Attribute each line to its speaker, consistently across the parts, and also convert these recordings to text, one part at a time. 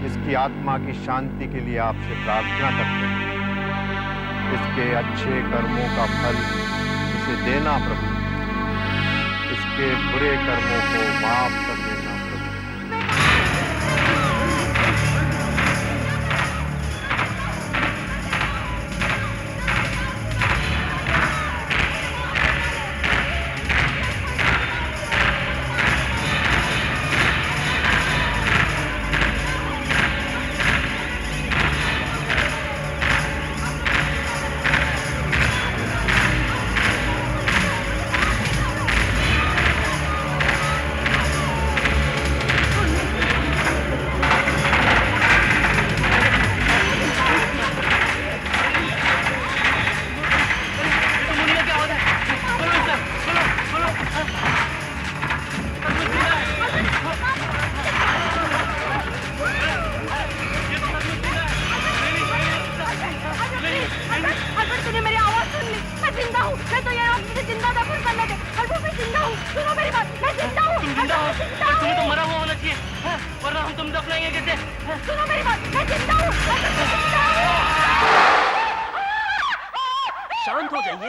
Speaker 1: इसकी आत्मा की शांति के लिए आपसे प्रार्थना करते हैं। इसके अच्छे कर्मों का फल इसे देना प्रभु, इसके बुरे कर्मों को माफ कर देना प्रभु।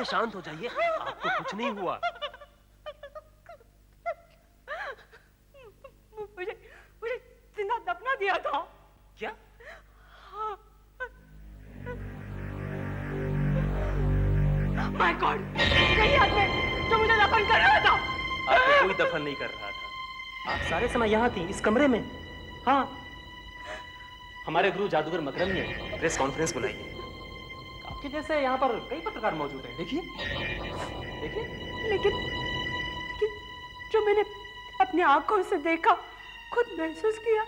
Speaker 2: शांत हो जाइए, आपको कुछ नहीं हुआ।
Speaker 3: मुझे जिंदा दफना दिया था।
Speaker 2: क्या?
Speaker 3: माय गॉड, यही आदमी जो मुझे दफन कर रहा था।
Speaker 2: आपको कोई दफन नहीं कर रहा था, आप सारे समय यहाँ थी, इस कमरे में। हाँ, हमारे गुरु जादूगर मकरम ने प्रेस कॉन्फ्रेंस बुलाई। आपके जैसे यहाँ पर कई पत्रकार मौजूद हैं, देखिए देखिए।
Speaker 3: लेकिन जो मैंने अपनी आंखों से देखा, खुद महसूस किया,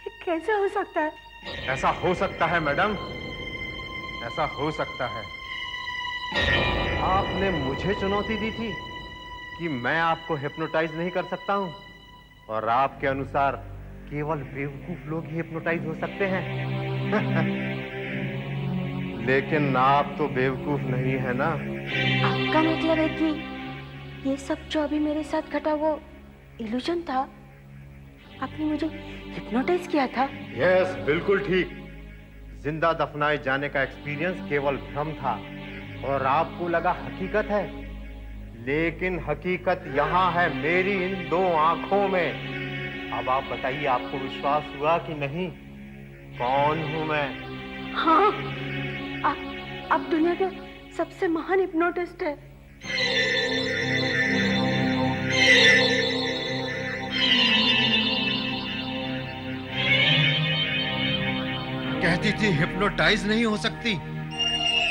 Speaker 3: ये कैसे हो सकता है?
Speaker 1: ऐसा हो सकता है मैडम, ऐसा हो सकता है। आपने मुझे चुनौती दी थी कि मैं आपको हिप्नोटाइज नहीं कर सकता हूं, और आपके अनुसार केवल बेवकूफ लोग ही हिप्नोटाइज हो सकते हैं। लेकिन आप तो बेवकूफ नहीं है ना?
Speaker 4: आपका मतलब है कि ये सब जो अभी मेरे साथ घटा वो इल्यूजन था? आपने मुझे हिप्नोटाइज किया था?
Speaker 1: यस, बिल्कुल ठीक। जिंदा दफनाए जाने का एक्सपीरियंस केवल भ्रम था और आपको लगा हकीकत है, लेकिन हकीकत यहाँ है मेरी इन दो आंखों में। अब आप बताइए, आपको विश्वास हुआ कि नहीं? कौन हूं मैं?
Speaker 3: हाँ, आप दुनिया के सबसे महान हिप्नोटिस्ट है।
Speaker 1: कहती थी हिप्नोटाइज नहीं हो सकती।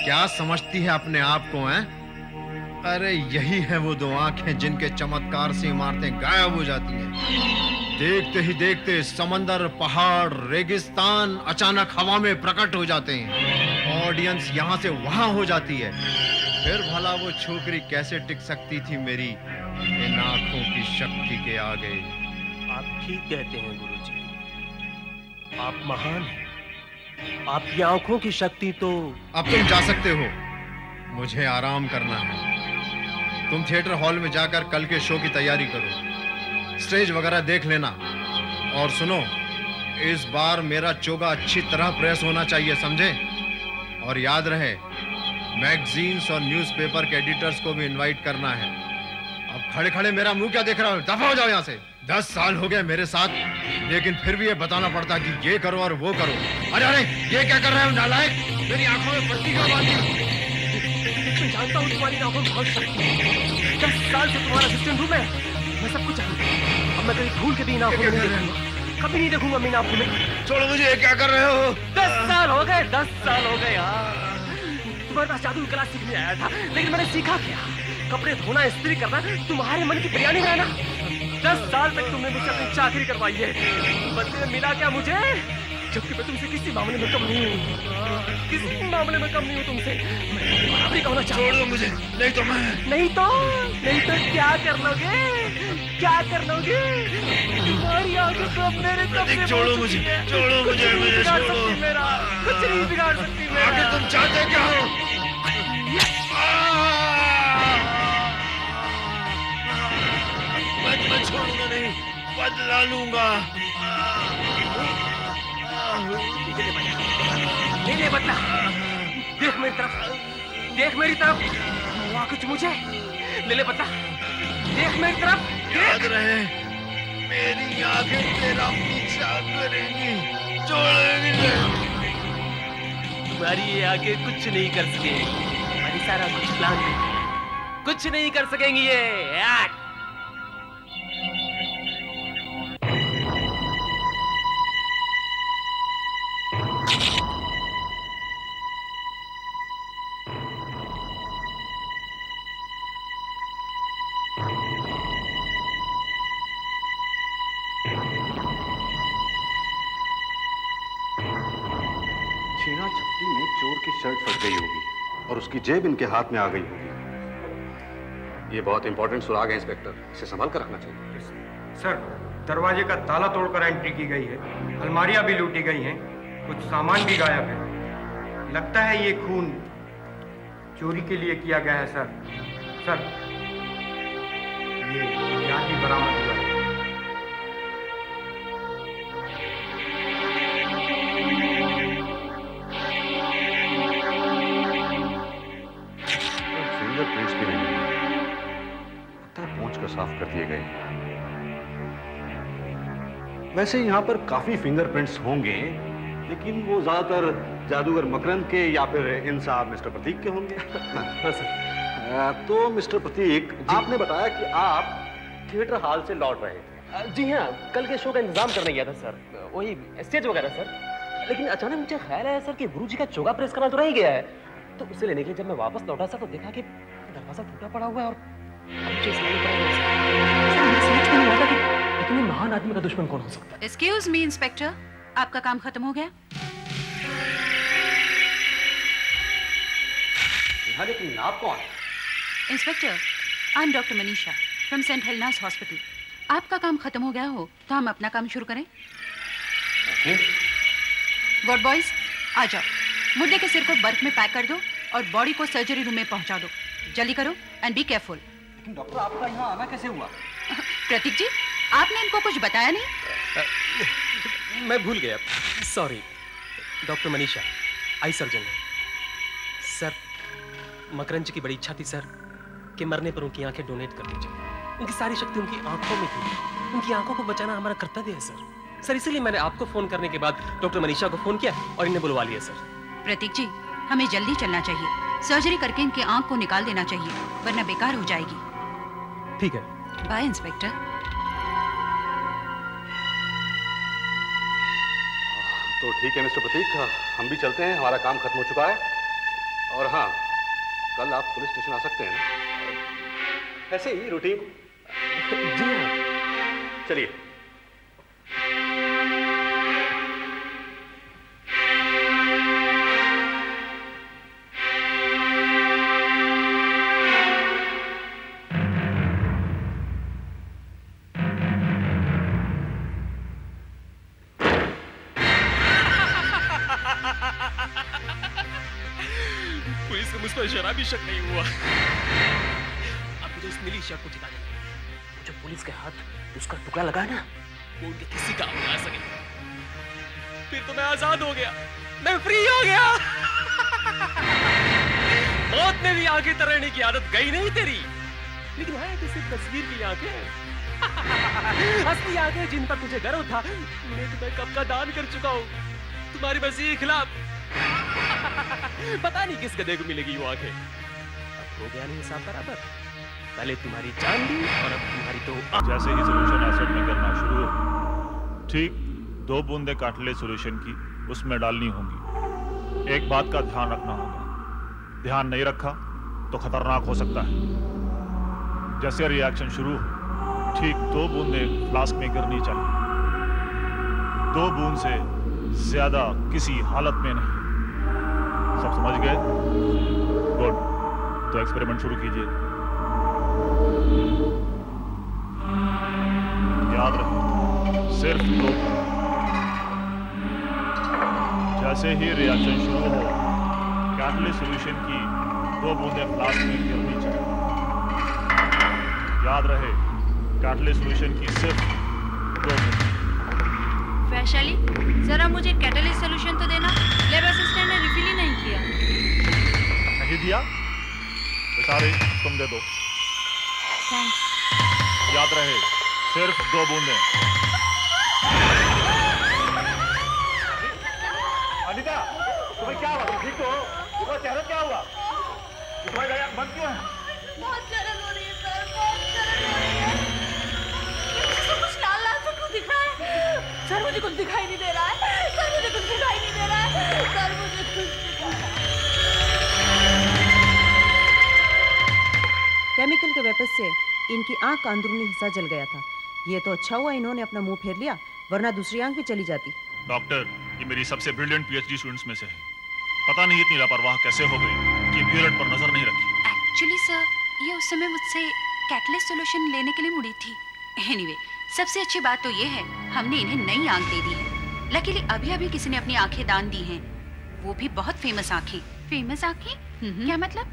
Speaker 1: क्या समझती है अपने आप को, हैं? अरे यही है वो दो आंखें जिनके चमत्कार से इमारतें गायब हो जाती हैं। देखते ही देखते समंदर, पहाड़, रेगिस्तान अचानक हवा में प्रकट हो जाते हैं। ऑडियंस यहाँ से वहां हो जाती है। फिर भला वो छोकरी कैसे टिक सकती थी मेरी इन आंखों की शक्ति के आगे?
Speaker 2: आप ठीक कहते हैं गुरुजी, आप महान हैं। आपकी आंखों की शक्ति तो...
Speaker 1: अब तुम जा सकते हो, मुझे आराम करना है। तुम थिएटर हॉल में जाकर कल के शो की तैयारी करो, स्टेज वगैरह देख लेना। और सुनो, इस बार मेरा चोगा अच्छी तरह प्रेस होना चाहिए, समझे? और याद रहे, मैगजीन्स और न्यूज़पेपर के एडिटर्स को भी इनवाइट करना है। अब खड़े खड़े मेरा मुंह क्या देख रहा हो? दफा हो जाओ यहाँ से। 10 साल हो गए मेरे साथ, लेकिन फिर भी ये बताना पड़ता कि ये करो और वो करो। अरे अरे, ये क्या कर रहे हो नालायक? मेरी आंखों में पट्टी क्यों बांधी?
Speaker 2: मैं जानता हूँ तुम्हारी आंखों में बहुत शक्ति है। 10 साल से तुम्हारा असिस्टेंट हूँ मैं सब कुछ जानता हूँ। अब मैं कभी भूल के भी इन आंखों में नहीं देखूंगा, कभी नहीं देखूंगा मैं इन आंखों में।
Speaker 1: छोड़ो मुझे, ये क्या कर रहे हो?
Speaker 2: 10 साल हो गए, 10 साल हो गए यार। तुम्हारे पास जादू की कला सीखने आया था, लेकिन मैंने सीखा क्या? कपड़े धोना, इस्त्री करना, तुम्हारे मन की बिरयानी बनाना। 10 साल तक तुमने मुझसे अपनी चाकरी करवाई है, बदले में मिला क्या मुझे? जबकि मैं तुमसे किसी मामले में कम नहीं हूँ, किसी मामले में कम नहीं हूँ तुमसे। मैं बराबरी कहना चाहता हूँ।
Speaker 1: छोड़ दो मुझे, नहीं तो मैं...
Speaker 2: नहीं तो क्या कर लोगे? क्या कर लोगे? तुम्हारी आंखें तो मेरे कब्जे में।
Speaker 1: छोड़ो मुझे, छोड़ो मुझे, मुझे छोड़ो।
Speaker 2: मेरा कुछ नहीं बिगाड़ सकती मेरा।
Speaker 1: आखिर तुम चाहते क्या हो? मैं तुम्हें छोड़ूंगा नहीं, बदला लूंगा।
Speaker 2: ले ले बदला। देख मेरी तरफ, देख मेरी तरफ। हुआ कुछ मुझे। ले ले बदला। देख मेरी तरफ।
Speaker 1: याद रहे, मेरी आंखें तेरा पीछा करेंगी, छोड़ेंगी नहीं।
Speaker 2: तुम्हारी ये आगे कुछ नहीं कर सकेंगी। हमारी सारा कुछ प्लान कुछ नहीं कर सकेंगी ये।
Speaker 5: छीना झपटी में चोर की शर्ट फट गई होगी और उसकी जेब इनके हाथ में आ गई होगी। ये बहुत इंपॉर्टेंट सुराग है इंस्पेक्टर, इसे संभाल कर रखना चाहिए।
Speaker 6: सर, दरवाजे का ताला तोड़कर एंट्री की गई है, अलमारियां भी लूटी गई हैं, कुछ सामान भी गायब है। लगता है ये खून चोरी के लिए किया गया है सर। सर, ये हथियार भी बरामद हुआ है।
Speaker 5: फिंगरप्रिंट्स भी नहीं लगता है पहुंच कर साफ कर दिए गए। वैसे यहाँ पर काफी फिंगरप्रिंट्स होंगे, लेकिन वो ज्यादातर जादूगर मकरंद के या फिर इन साहब मिस्टर प्रतीक के होंगे।
Speaker 2: हाँ सर।
Speaker 5: तो मिस्टर प्रतीक, आपने बताया कि आप थिएटर हॉल से लौट रहे थे।
Speaker 2: जी हाँ, कल के शो का इंतजाम करने गया था सर, वही स्टेज वगैरह सर। लेकिन अचानक मुझे ख्याल आया सर कि गुरुजी का चोगा प्रेस करना तो रह गया है, तो उसे लेने के लिए जब मैं वापस लौटा सर तो देखा कि दरवाजा टूटा पड़ा हुआ है और मुझे इसलिए नहीं पड़ा सर, मुझे समझ में नहीं आता कि इतने महान आदमी का दुश्मन कौन हो सकता है।
Speaker 7: एक्सक्यूज मी इंस्पेक्टर, आपका काम खत्म हो गया?
Speaker 5: हाँ, लेकिन आप कौन?
Speaker 7: Inspector, I am doctor Manisha from saint Helena's hospital. आपका काम खत्म हो गया हो तो हम अपना काम शुरू करें। वार्ड बॉयज, आ जाओ। मुर्दे के सिर को बर्फ में पैक कर दो और बॉडी को सर्जरी रूम में पहुंचा दो। जल्दी करो एंड बी केयरफुल।
Speaker 6: लेकिन डॉक्टर, आपका यहाँ आना कैसे हुआ?
Speaker 7: प्रतीक जी, आपने इनको कुछ बताया नहीं?
Speaker 2: मैं भूल गया, sorry. Doctor Manisha, eye surgeon है सर। मकरंद जी की बड़ी इच्छा थी सर कि मरने पर उनकी आंखें डोनेट कर दी जाए। उनकी सारी शक्ति उनकी आंखों में थी, उनकी आंखों को बचाना हमारा कर्तव्य है सर। सर, इसीलिए मैंने आपको फोन करने के बाद डॉक्टर मनीषा को फोन किया और इन्हें बुलवा लिया सर।
Speaker 7: प्रतीक जी, हमें जल्दी चलना चाहिए। सर्जरी करके इनकी आंख को निकाल देना चाहिए, वरना बेकार हो जाएगी।
Speaker 2: ठीक है,
Speaker 7: बाय इंस्पेक्टर।
Speaker 5: तो ठीक है मिस्टर प्रतीक, हम भी चलते हैं, हमारा काम खत्म हो चुका है। और हाँ, कल आप पुलिस स्टेशन आ सकते हैं ना, ऐसे ही रूटीन।
Speaker 2: जी हाँ।
Speaker 5: चलिए।
Speaker 2: पुलिस को मुझ पर जरा भी शक नहीं हुआ। अब मुझे इस मिली शक को ठिकाने लगा। वो जो पुलिस के हाथ उसका टुकड़ा लगा ना, वो उनके किसी काम नहीं आ सके। फिर तो मैं आजाद हो गया, मैं फ्री हो गया। मौत में भी आंखें तराने की आदत गई नहीं तेरी, लेकिन है तो सिर्फ तस्वीर की आंखें। असली आंखें जिन पर तुझे गर्व था, उन्हें तो मैं कब का दान कर चुका हूँ तुम्हारी मसीह के खिलाफ। पता नहीं किस गधे को मिलेगी वो आंखें। अब हो गया नहीं हिसाब बराबर। पहले तुम्हारी जान दी और अब तुम्हारी तो
Speaker 8: जैसे ही सॉल्यूशन एसिड में करना शुरू हो, ठीक 2 बूंदे कार्टिलेज सॉल्यूशन की उसमें डालनी होंगी। एक बात का ध्यान रखना होगा, ध्यान नहीं रखा तो खतरनाक हो सकता है। जैसे रिएक्शन शुरू हो, ठीक 2 बूंदे फ्लास्क में गिरनी चाहिए। 2 बूंद से ज्यादा किसी हालत में नहीं। सब समझ गए? गुड, तो एक्सपेरिमेंट शुरू कीजिए। याद रखें, सिर्फ 2। जैसे ही रिएक्शन शुरू हो, कैटलिस्ट सॉल्यूशन की 2 बूंदें फ्लास्क में गिरनी चाहिए। याद रहे, कैटलिस्ट सॉल्यूशन की सिर्फ
Speaker 7: वैशाली, जरा मुझे कैटलिस्ट सॉल्यूशन तो देना। लैब असिस्टेंट ने रिफिल ही नहीं किया।
Speaker 8: नहीं दिया? बेचारे, तुम दे दो।
Speaker 7: थैंक्स।
Speaker 8: याद रहे, सिर्फ 2 बूंदें। अनिता, तुम्हें क्या हुआ? तुम ठीक हो? तुम्हारा चेहरा क्या हुआ? तुम्हारी आंख बंद क्यों है?
Speaker 4: बहुत जलन हो रही है सर, बहुत जलन हो रही है। मुझे कुछ लाल लाल सा क्यों दिख रहा है? सर मुझे कुछ दिखाई नहीं दे रहा है। सर मुझे कुछ दिखाई नहीं दे रहा है। सर मुझे कुछ
Speaker 9: केमिकल के वेपन से इनकी आंख का अंदरूनी हिस्सा जल गया था। ये तो अच्छा हुआ इन्होंने अपना मुंह फेर लिया, वरना दूसरी आंख भी चली जाती।
Speaker 8: डॉक्टर, ये मेरी सबसे ब्रिलियंट पीएचडी स्टूडेंट्स में से है। पता नहीं इतनी लापरवाह कैसे हो गई कि पियरेट पर नजर नहीं रखी।
Speaker 7: एक्चुअली सर, ये उस समय मुझसे कैटलिस्ट सॉल्यूशन लेने के लिए मुड़ी थी। एनीवे, सबसे अच्छी बात तो ये है, हमने इन्हें नई आंख दे दी है। लकीली अभी अभी किसी ने अपनी आंखें दान दी हैं, वो भी बहुत फेमस आंखें। फेमस आंखें? क्या मतलब?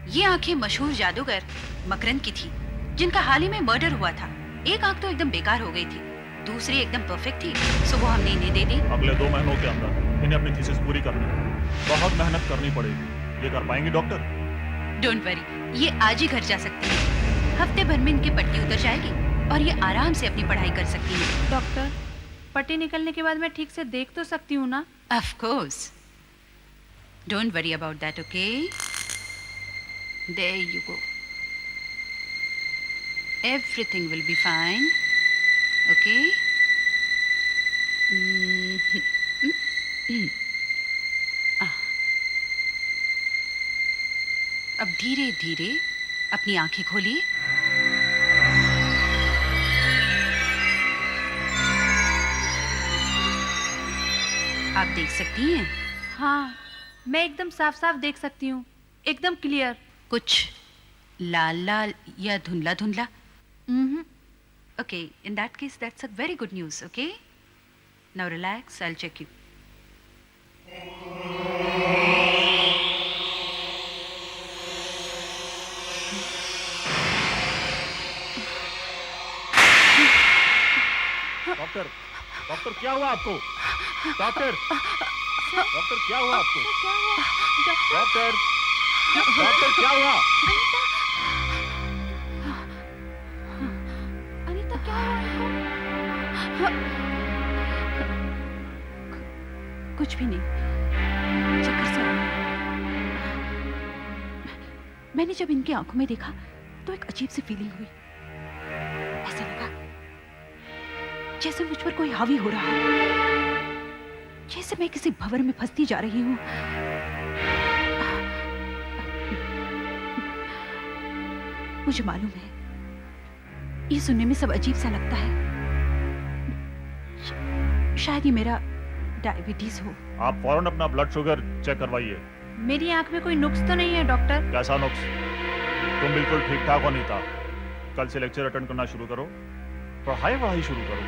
Speaker 7: ये आंखें मशहूर जादूगर मकरंद की थी, जिनका हाल ही में मर्डर हुआ था। एक आंख तो एकदम बेकार हो गई थी, दूसरी एकदम परफेक्ट थी, सो वो हमने इन्हें दे दी।
Speaker 8: अगले 2 महीनों के अंदर इन्हें अपनी थीसिस पूरी करनी है। बहुत मेहनत करनी पड़ेगी। ये कर पाएंगी डॉक्टर?
Speaker 7: डोंट वरी, ये आज ही घर जा सकती है। हफ्ते भर में इनकी पट्टी उतर जाएगी और ये आराम से अपनी पढ़ाई कर सकती है।
Speaker 10: डॉक्टर, पट्टी निकलने के बाद मैं ठीक से देख तो सकती हूँ ना?
Speaker 7: Of course, don't worry about that, okay? There you go, everything will be fine, okay? अब धीरे धीरे अपनी आंखें खोलिए। आप देख सकती हैं?
Speaker 10: हाँ, मैं एकदम साफ साफ देख सकती हूँ, एकदम क्लियर।
Speaker 7: कुछ लाल लाल या धुंधला धुंधला? Okay, in that case that's a very good news, okay? Now relax, I will check you.
Speaker 8: Doctor, doctor क्या हुआ आपको? डॉक्टर, डॉक्टर क्या हुआ आपको?
Speaker 10: क्या हुआ?
Speaker 8: डॉक्टर, डॉक्टर क्या हुआ?
Speaker 10: अनीता, क्या हुआ?
Speaker 7: कुछ भी नहीं, चक्कर से आ रहा। मैंने जब इनकी आंखों में देखा तो एक अजीब सी फीलिंग हुई। ऐसा लगा जैसे मुझ पर कोई हावी हो रहा है, जैसे मैं किसी भंवर में फंसती जा रही हूँ। मुझे मालूम है, ये सुनने में सब अजीब सा लगता है। शायद ये मेरा डायबिटीज हो।
Speaker 8: आप फौरन अपना ब्लड शुगर चेक करवाइए।
Speaker 10: मेरी आंख में कोई नुक्स तो नहीं है डॉक्टर?
Speaker 8: कैसा नुक्स? तुम बिल्कुल ठीक ठाक हो अनीता। कल से लेक्चर अटेंड करना शुरू करो, पढ़ाई शुरू करो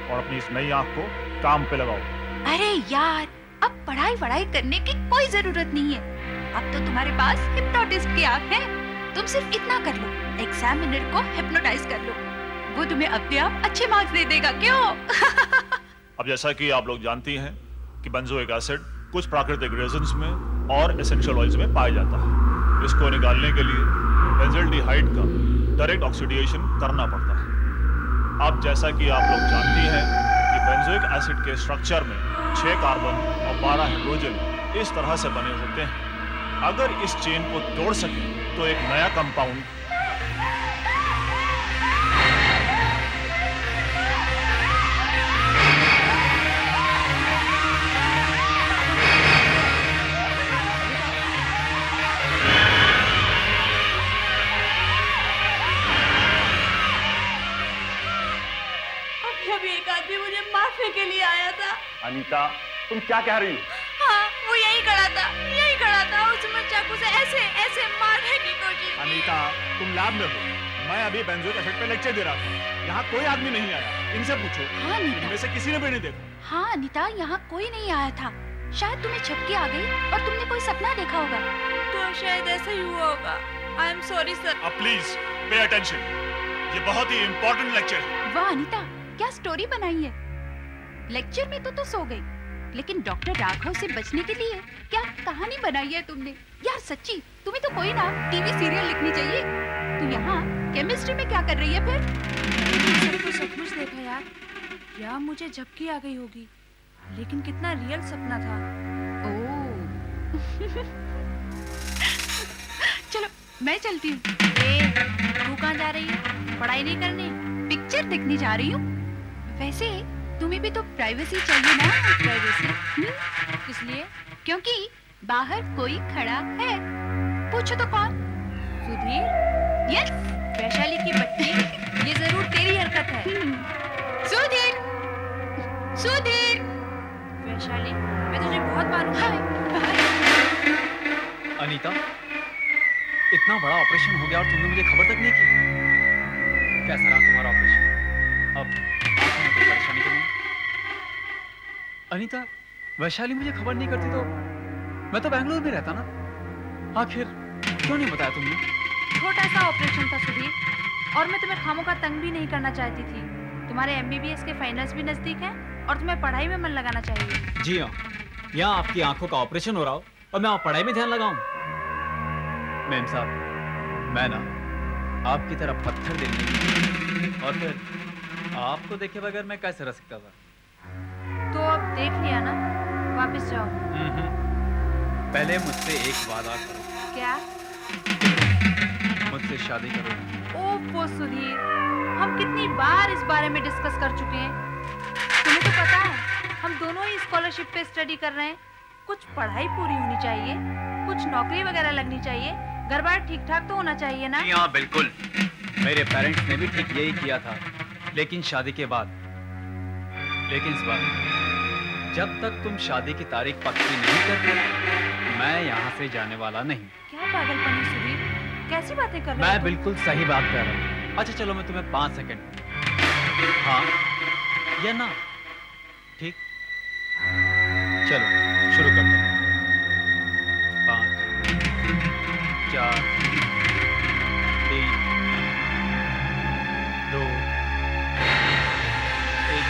Speaker 8: और अपनी इस नई आंख को काम पे लगाओ।
Speaker 7: अरे यार, अब पढ़ाई करने की कोई जरूरत नहीं है। अब तो तुम्हारे पास हिप्नोटिस्ट की आंख है। तुम सिर्फ इतना कर लो, एग्जामिनर को हिप्नोटाइज कर लो, वो तुम्हें अपने आप अच्छे मार्क्स दे देगा। क्यों?
Speaker 8: अब जैसा कि आप लोग जानती हैं कि बेंजोइक एसिड कुछ प्राकृतिक रेजिन्स में और एसेंशियल ऑयल्स में पाया जाता है। इसको निकालने के लिए बेंजल्डिहाइड का डायरेक्ट ऑक्सीडेशन करना पड़ता है। अब जैसा कि आप लोग जानती हैं कि बेंजोइक एसिड के स्ट्रक्चर में 6 कार्बन और 12 हाइड्रोजन इस तरह से बने होते हैं। अगर इस चेन को तोड़ सकें तो एक नया कंपाउंड
Speaker 4: अभी एक आदमी मुझे मारने के लिए आया था।
Speaker 8: अनीता, तुम क्या कह रही हो?
Speaker 4: हाँ, वो यही खड़ा था, उसमें चाकू से ऐसे मारने की कोशिश की।
Speaker 8: अनीता, तुम लैब में हो, मैं अभी बेंजोइक एसिड पे लेक्चर दे रहा था। यहाँ कोई आदमी नहीं आया, इनसे पूछो।
Speaker 7: हाँ अनीता,
Speaker 8: इनमें से किसी ने भी नहीं देखा।
Speaker 7: हाँ अनीता, यहाँ कोई नहीं आया था। शायद तुम्हें झपकी आ गई और तुमने कोई सपना देखा होगा।
Speaker 4: तो शायद ऐसा ही हुआ होगा। I am sorry sir.
Speaker 8: अब प्लीज पे अटेंशन, ये बहुत ही इंपॉर्टेंट लेक्चर है।
Speaker 7: वाह अनीता, क्या स्टोरी बनाई है। लेक्चर में तो सो गई, लेकिन डॉक्टर राघव से बचने के लिए क्या कहानी बनाई है तुमने यार। सच्ची तुम्हें तो कोई ना टीवी सीरियल लिखनी चाहिए। तू यहाँ केमिस्ट्री में क्या कर रही है फिर?
Speaker 10: तो सचमुच देखा यार, क्या मुझे झपकी आ गई होगी, लेकिन कितना रियल सपना था।
Speaker 7: चलो मैं चलती हूँ।
Speaker 10: तू कहाँ जा रही है? पढ़ाई नहीं करनी?
Speaker 7: पिक्चर देखने जा रही हूँ। वैसे तुम्हें भी तो प्राइवेसी चाहिए ना।
Speaker 10: प्राइवेसी? किस लिए?
Speaker 7: क्योंकि बाहर कोई खड़ा है। पूछो तो कौन?
Speaker 10: सुधीर?
Speaker 7: यस,
Speaker 10: वैशाली की बच्ची, ये जरूर तेरी हरकत है।
Speaker 7: सुधीर, सुधीर।
Speaker 10: वैशाली, मैं तुझे बहुत मारूंगा।
Speaker 11: अनीता, इतना बड़ा ऑपरेशन हो गया और तुमने मुझे खबर तक नहीं की। कैसा रहा तुम्हारा ऑपरेशन? अब आंखों में कोई परेशानी तो नहीं? अनीता, वैशाली मुझे खबर नहीं करती तो मैं तो बेंगलुरु में रहता ना। आखिर क्यों नहीं बताया तुमने?
Speaker 10: छोटा सा ऑपरेशन था सुधीर, और मैं तुम्हें खामों तंग भी नहीं करना चाहती थी। तुम्हारे MBBS के फाइनल्स भी नजदीक हैं और तुम्हें पढ़ाई में मन लगाना चाहिए।
Speaker 11: जी हाँ, यहाँ आपकी आंखों का ऑपरेशन हो रहा हो और मैं आप पढ़ाई में ध्यान लगाऊं। मैम साहब, मैं ना आपकी तरह पत्थर दिल नहीं, और फिर आपको देखे बगैर मैं कैसे रह सकता था?
Speaker 10: तो अब देख लिया ना, वापस जाओ।
Speaker 11: पहले मुझसे एक वादा करो।
Speaker 10: क्या?
Speaker 11: मुझसे शादी करो।
Speaker 10: ओफो सुधीर, हम कितनी बार इस बारे में डिस्कस कर चुके हैं। तुम्हें तो पता है हम दोनों ही स्कॉलरशिप पे स्टडी कर रहे हैं। कुछ पढ़ाई पूरी होनी चाहिए, कुछ नौकरी वगैरह लगनी चाहिए, घर बार ठीक ठाक तो होना चाहिए ना।
Speaker 11: हाँ बिल्कुल, मेरे पेरेंट्स ने भी ठीक यही किया था, लेकिन शादी के बाद। लेकिन इस बार जब तक तुम शादी की तारीख पक्की नहीं करते, मैं यहाँ से जाने वाला नहीं।
Speaker 10: क्या पागलपन है सुधीर, कैसी बातें कर रहे हो?
Speaker 11: मैं बिल्कुल सही बात कर रहा हूँ। अच्छा चलो, मैं तुम्हें 5 सेकंड, हाँ या ना, ठीक? चलो शुरू करते हैं। 5, 4, 3, 2, 1।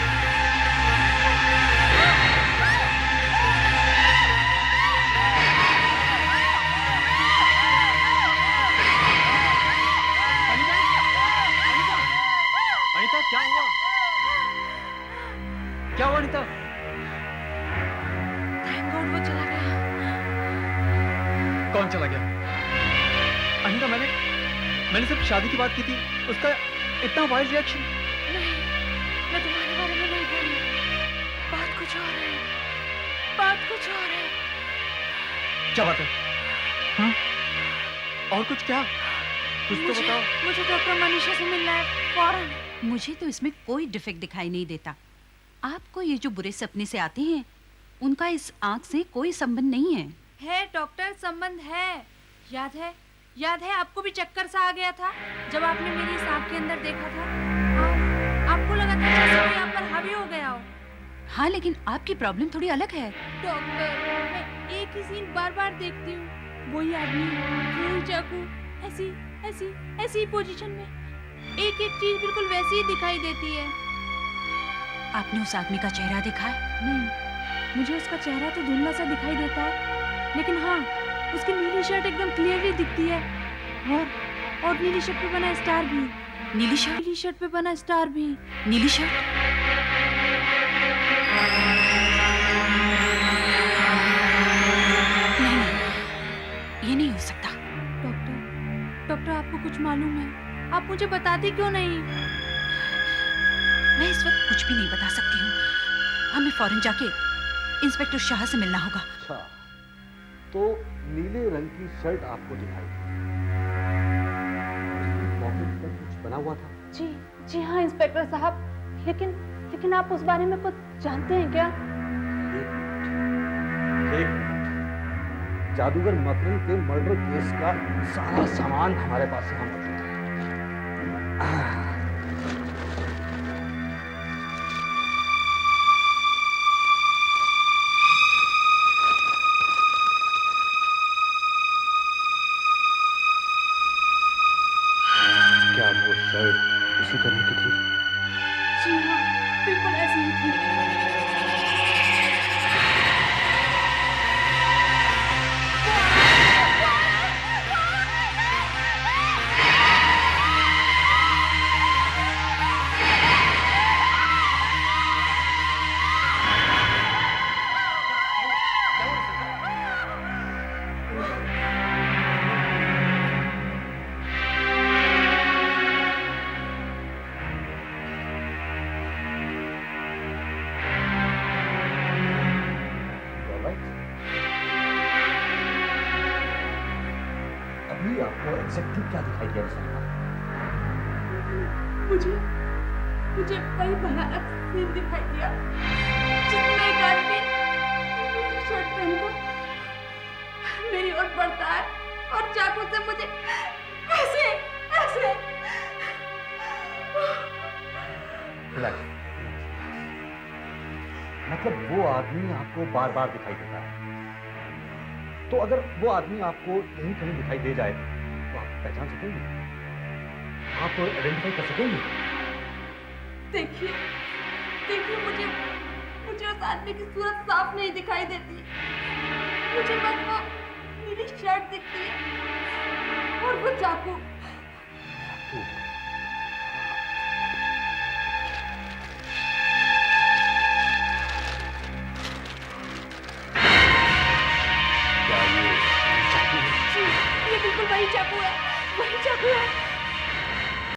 Speaker 11: अनीता, क्या हुआ? क्या हुआ अनीता?
Speaker 10: थैंक गॉड वो चला गया।
Speaker 11: कौन चला गया? अनीता, मैंने सिर्फ शादी की बात की थी, उसका इतना वाइल्ड रिएक्शन।
Speaker 10: नहीं, मैं तुम्हारे बारे में नहीं कह रही, बात कुछ और है, बात कुछ और है।
Speaker 11: क्या बात है? हाँ? और कुछ क्या? कुछ तो बताओ।
Speaker 10: मुझे डॉक्टर मनीषा से मिलना है फौरन।
Speaker 7: मुझे तो इसमें कोई डिफेक्ट दिखाई नहीं देता। आपको ये जो बुरे सपने से आते हैं, उनका इस आंख से कोई संबंध नहीं है।
Speaker 10: है डॉक्टर, संबंध है। याद है आपको भी चक्कर सा आ गया था जब आपने मेरी इस आंख के अंदर देखा था। आपको लगा था जैसे कोई आप पर हावी हो गया हो।
Speaker 7: हाँ, लेकिन आपकी प्रॉब्लम थोड़ी अलग है।
Speaker 10: डॉक्टर, मैं एक ही सीन बार बार देखती हूँ, वही आदमी, वही चाकू, ऐसी पोजीशन में, एक चीज बिल्कुल वैसी ही दिखाई देती है।
Speaker 7: आपने उस आदमी का चेहरा देखा है?
Speaker 10: नहीं, मुझे उसका चेहरा तो धुंधला सा दिखाई देता है, लेकिन हाँ, उसकी नीली शर्ट एकदम क्लियरली दिखती है, और नीली शर्ट पे बना स्टार भी।
Speaker 7: नीली शर्ट
Speaker 10: पे बना स्टार भी।
Speaker 7: नीली शर्ट? नहीं, ये नहीं हो सकता।
Speaker 10: डॉक्टर, आपको कुछ मालूम है? आप मुझे बताती क्यों नहीं?
Speaker 7: मैं इस वक्त कुछ भी नहीं बता सकती हूँ। हमें फौरन जाके इंस्पेक्टर शाह से मिलना होगा।
Speaker 5: अच्छा, तो नीले रंग की शर्ट आपको दिखाई पॉकेट पर कुछ बना हुआ था?
Speaker 4: जी हाँ इंस्पेक्टर साहब, लेकिन आप उस बारे में कुछ जानते हैं क्या?
Speaker 5: एक जादूगर मकरंद के मर्डर केस का सारा सामान हमारे पास यहाँ मौजूद है। क्या वो शर्ट उसी तरह की थी?
Speaker 4: जी हाँ, बिल्कुल ऐसी ही थी।
Speaker 11: एग्जैक्टली क्या दिखाई दिया रिसल्ट?
Speaker 4: मुझे वही भयानक सीन दिखाई दिया जिसमें एक आदमी मेरी शर्ट पहनकर मेरी ओर बढ़ता है और चाकू से मुझे ऐसे ऐसे
Speaker 11: रिलैक्स। मतलब वो आदमी आपको बार बार दिखाई देता है, तो अगर वो आदमी आपको कहीं कहीं दिखाई दे जाए तो आप पहचान सकेंगे, आप आइडेंटिफाई कर सकेंगे?
Speaker 4: देखिए मुझे उस आदमी की सूरत साफ नहीं दिखाई देती, मुझे बस वो नीली शर्ट दिखती है और वो चाकू।
Speaker 11: क्या ये चाकू है?
Speaker 4: ये बिल्कुल वही चाकू है, वही चाकू है।